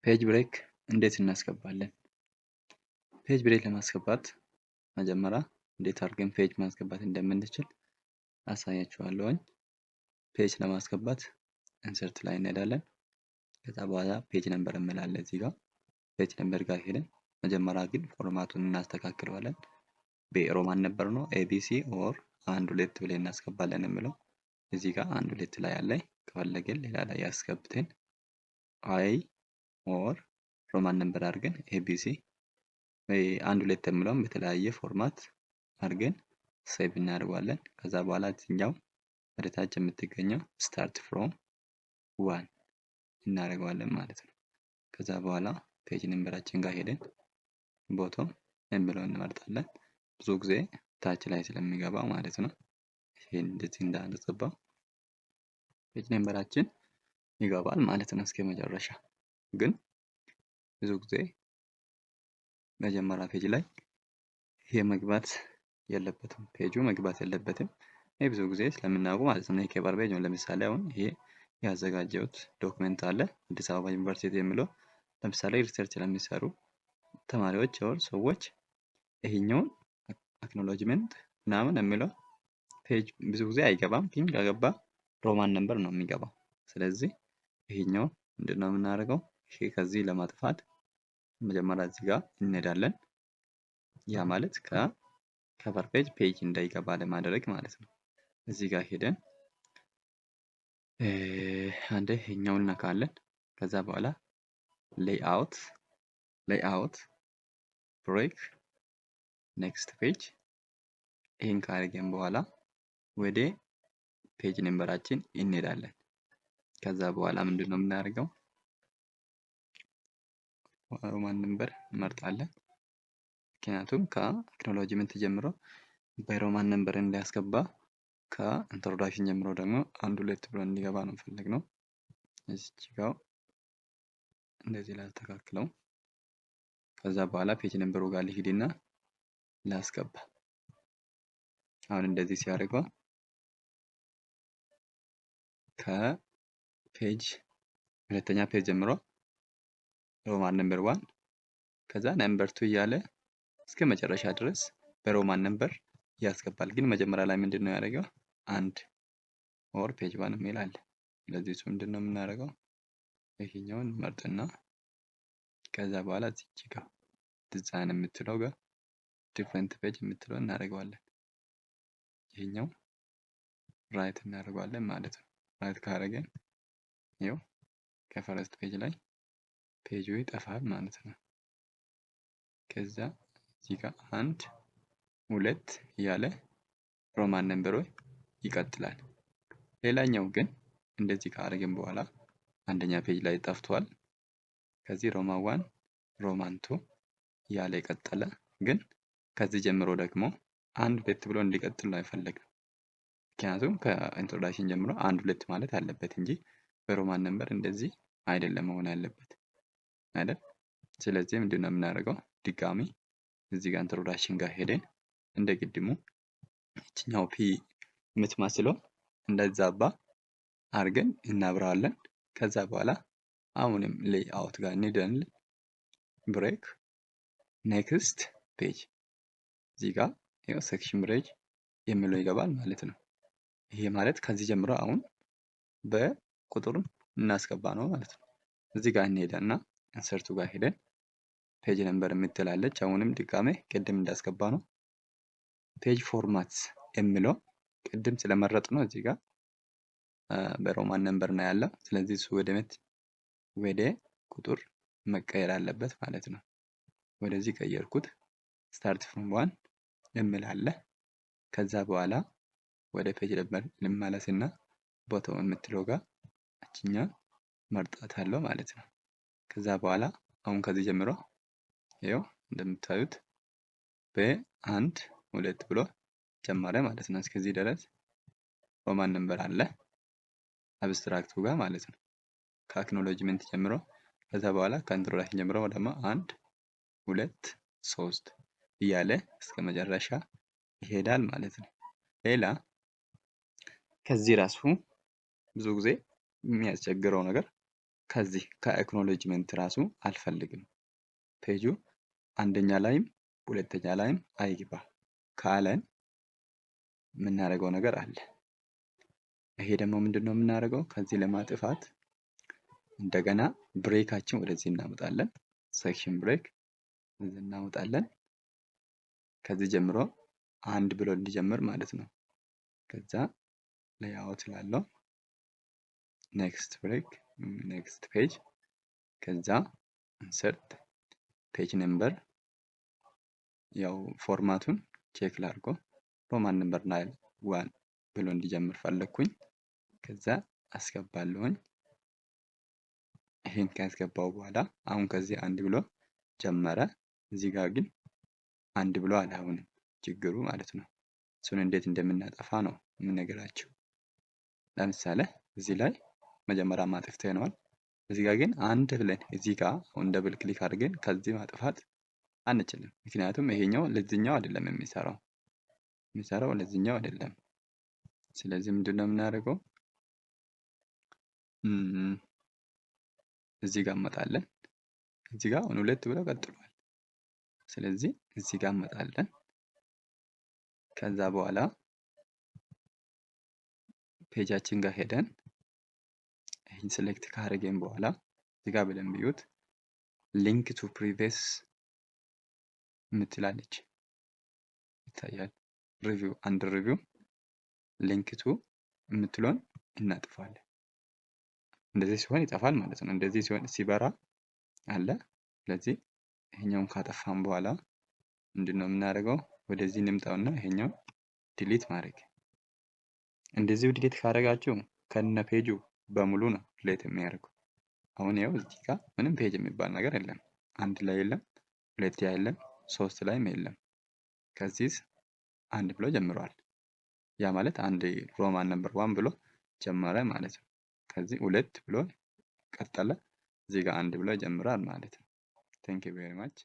ፔጅ ብሬክ እንዴት እናስገባለን? ፔጅ ብሬክ ለማስገባት መጀመሪያ እንዴት አድርገን ፔጅ ማስገባት እንደምንችል አሳያችኋለሁኝ። ፔጅ ለማስገባት ኢንሰርት ላይ እንሄዳለን። ከዛ በኋላ ፔጅ ነምበር እንላለን። እዚህ ጋር ፔጅ ነምበር ጋር ሄደን መጀመሪያ ግን ፎርማቱን እናስተካክለዋለን። በሮማን ነበር ነው ኤቢሲ ኦር 1 2 ብለን እናስገባለን የሚለው እዚህ ጋር 1 2 ላይ አለ። ከፈለግን ሌላ ላይ ያስገብተን አይ ኦር ሮማን ነምበር አድርገን ኤቢሲ 1 2 የሚለውን በተለያየ ፎርማት አድርገን ሴቭ እናደርጋለን። ከዛ በኋላ እዚህኛው ወደ ታች የምትገኘው ስታርት ፍሮም 1 እናደርገዋለን ማለት ነው። ከዛ በኋላ ፔጅ ነምበራችን ጋር ሄደን ቦቶም የሚለውን እንመርጣለን። ብዙ ጊዜ ታች ላይ ስለሚገባ ማለት ነው። ይሄን እንደዚህ እንዳንጽባው ፔጅ ነምበራችን ይገባል ማለት ነው እስከ መጨረሻ። ግን ብዙ ጊዜ መጀመሪያ ፔጅ ላይ ይሄ መግባት የለበትም፣ ፔጁ መግባት የለበትም። ይሄ ብዙ ጊዜ ስለምናውቁ ማለት ነው። የኬበር ፔጅ ነው። ለምሳሌ አሁን ይሄ ያዘጋጀሁት ዶክመንት አለ አዲስ አበባ ዩኒቨርሲቲ የሚለው ለምሳሌ ሪሰርች ለሚሰሩ ተማሪዎች ወር ሰዎች ይሄኛውን አክኖሎጅመንት ምናምን የሚለው ፔጅ ብዙ ጊዜ አይገባም። ግን ከገባ ሮማን ነምበር ነው የሚገባው። ስለዚህ ይሄኛው ምንድነው የምናደርገው? ይሄ ከዚህ ለማጥፋት መጀመሪያ እዚህ ጋር እንሄዳለን። ያ ማለት ከከቨር ፔጅ እንዳይገባ ለማድረግ ማለት ነው። እዚህ ጋር ሄደን አንዴ ይሄኛውን ነካለን። ከዛ በኋላ ሌይአውት ብሬክ ኔክስት ፔጅ ይሄን ካደረገን በኋላ ወደ ፔጅ ነምበራችን እንሄዳለን። ከዛ በኋላ ምንድነው የምናደርገው? ሮማን ነምበር እንመርጣለን። ምክንያቱም ከአክኖሎጅመንት ጀምሮ በሮማን ነምበር እንዲያስገባ ከኢንትሮዳክሽን ጀምሮ ደግሞ 1 2 ብሎ እንዲገባ ነው የፈለግነው። እዚህ ጋር እንደዚህ ላስተካክለው። ከዛ በኋላ ፔጅ ነምበሩ ጋር ልሂድና ላስገባ። አሁን እንደዚህ ሲያደርገው ከፔጅ ሁለተኛ ፔጅ ጀምሮ ሮማን ነምበር 1 ከዛ ነምበር 2 እያለ እስከ መጨረሻ ድረስ በሮማን ነምበር ያስገባል። ግን መጀመሪያ ላይ ምንድነው ያደረገው? 1 ኦር ፔጅ 1 የሚል አለ። ስለዚህ እሱ ምንድነው የምናደርገው? ይሄኛውን መርጥና ከዛ በኋላ እዚህ ጋር ዲዛይን የምትለው ጋር ዲፈረንት ፔጅ የምትለው እናደርገዋለን። ይሄኛው ራይት እናደርገዋለን ማለት ነው። ራይት ካደረገን ይኸው ከፈረስት ፔጅ ላይ ፔጁ ይጠፋል ማለት ነው። ከዛ እዚህ ጋር 1 2 እያለ ሮማን ነምበሮች ይቀጥላል። ሌላኛው ግን እንደዚህ ካደረግን በኋላ አንደኛ ፔጅ ላይ ጠፍቷል። ከዚህ ሮማን 1 ሮማን 2 እያለ ይቀጥላል። ግን ከዚህ ጀምሮ ደግሞ 1 2 ብሎ እንዲቀጥል ነው የፈለግነው። ምክንያቱም ከኢንትሮዳክሽን ጀምሮ 1 2 ማለት አለበት እንጂ በሮማን ነምበር እንደዚህ አይደለም መሆን ያለበት አይደል? ስለዚህ ምንድነው የምናደርገው? ድጋሚ እዚህ ጋር ኢንትሮዳክሽን ጋር ሄደን እንደ ቅድሙ እችኛው ፒ የምትመስለው እንደዛባ አድርገን እናብራለን። ከዛ በኋላ አሁንም ሌይአውት ጋር እንሄዳለን። ብሬክ ኔክስት ፔጅ እዚህ ጋር ይኸው ሴክሽን ብሬክ የሚለው ይገባል ማለት ነው። ይሄ ማለት ከዚህ ጀምሮ አሁን በቁጥር እናስገባ ነው ማለት ነው። እዚህ ጋር እንሄዳና ኢንሰርቱ ጋር ሄደን ፔጅ ነምበር የምትላለች አሁንም ድጋሜ ቅድም እንዳስገባ ነው ፔጅ ፎርማት የሚለው ቅድም ስለመረጥ ነው እዚህ ጋር በሮማን ነምበር ነው ያለው። ስለዚህ እሱ ወደ ቁጥር መቀየር አለበት ማለት ነው። ወደዚህ ቀየርኩት። ስታርት ፍሮም 1 የሚል አለ። ከዛ በኋላ ወደ ፔጅ ነምበር ልመለስና ቦታው የምትለው ጋር እችኛ መርጣት አለው ማለት ነው። ከዛ በኋላ አሁን ከዚህ ጀምሮ ይኸው እንደምታዩት በ1 2 ብሎ ጀመረ ማለት ነው። እስከዚህ ድረስ ሮማን ነምበር አለ አብስትራክቱ ጋር ማለት ነው። ከአክኖሎጅመንት ጀምሮ ከዛ በኋላ ከኢንትሮዳክሽን ጀምሮ ደግሞ 1 2 3 እያለ እስከ መጨረሻ ይሄዳል ማለት ነው። ሌላ ከዚህ ራሱ ብዙ ጊዜ የሚያስቸግረው ነገር ከዚህ ከአክኖሌጅመንት ራሱ አልፈልግም። ፔጁ አንደኛ ላይም ሁለተኛ ላይም አይግባ ካለን የምናደርገው ነገር አለ። ይሄ ደግሞ ምንድነው የምናደርገው? ከዚህ ለማጥፋት እንደገና ብሬካችን ወደዚህ እናመጣለን። ሴክሽን ብሬክ እዚህ እናመጣለን። ከዚህ ጀምሮ አንድ ብሎ እንዲጀምር ማለት ነው። ከዛ ሌይአውት ላለው ኔክስት ብሬክ ኔክስት ፔጅ ከዛ ኢንሰርት ፔጅ ነምበር ያው ፎርማቱን ቼክ ላድርጎ ሮማን ነምበር 1 ብሎ እንዲጀምር ፈለግኩኝ። ከዛ አስገባለሁኝ። ይሄን ካስገባው በኋላ አሁን ከዚህ አንድ ብሎ ጀመረ። እዚህ ጋር ግን አንድ ብሎ አልሆነም ችግሩ ማለት ነው። እሱን እንዴት እንደምናጠፋ ነው የምነግራችሁ። ለምሳሌ እዚህ ላይ መጀመሪያ ማጥፍተነዋል። እዚህ ጋር ግን አንድ ብለን እዚህ ጋር አሁን ደብል ክሊክ አድርገን ከዚህ ማጥፋት አንችልም። ምክንያቱም ይሄኛው ለዚህኛው አይደለም የሚሰራው ለዚህኛው አይደለም። ስለዚህ ምንድነው የምናደርገው? እዚህ ጋር እንመጣለን። እዚህ ጋር አሁን ሁለት ብለው ቀጥሏል። ስለዚህ እዚህ ጋር እንመጣለን። ከዛ በኋላ ፔጃችን ጋር ሄደን ይህን ሴሌክት ካደረገን በኋላ እዚህ ጋር ብለን ቢዩት ሊንክ ቱ ፕሪቪየስ የምትላለች ይታያል። ሪቪው አንድ ሪቪው ሊንክ ቱ የምትለውን እናጥፋለን። እንደዚህ ሲሆን ይጠፋል ማለት ነው። እንደዚህ ሲሆን ሲበራ አለ። ስለዚህ ይሄኛውን ካጠፋን በኋላ ምንድነው የምናደርገው? ወደዚህ እንምጣውና ይሄኛውን ዲሊት ማድረግ። እንደዚሁ ዲሊት ካደረጋችሁ ከነ ፔጁ በሙሉ ነው ዲሊት የሚያደርገው። አሁን ያው እዚህ ጋር ምንም ፔጅ የሚባል ነገር የለም። አንድ ላይ የለም፣ ሁለት ላይ የለም፣ ሶስት ላይም የለም። ከዚህ አንድ ብሎ ጀምሯል። ያ ማለት አንድ ሮማን ነምበር 1 ብሎ ጀመረ ማለት ነው። ከዚህ ሁለት ብሎ ቀጠለ። እዚህ ጋር አንድ ብሎ ጀምራል ማለት ነው። ቴንክ ዩ ቬሪ ማች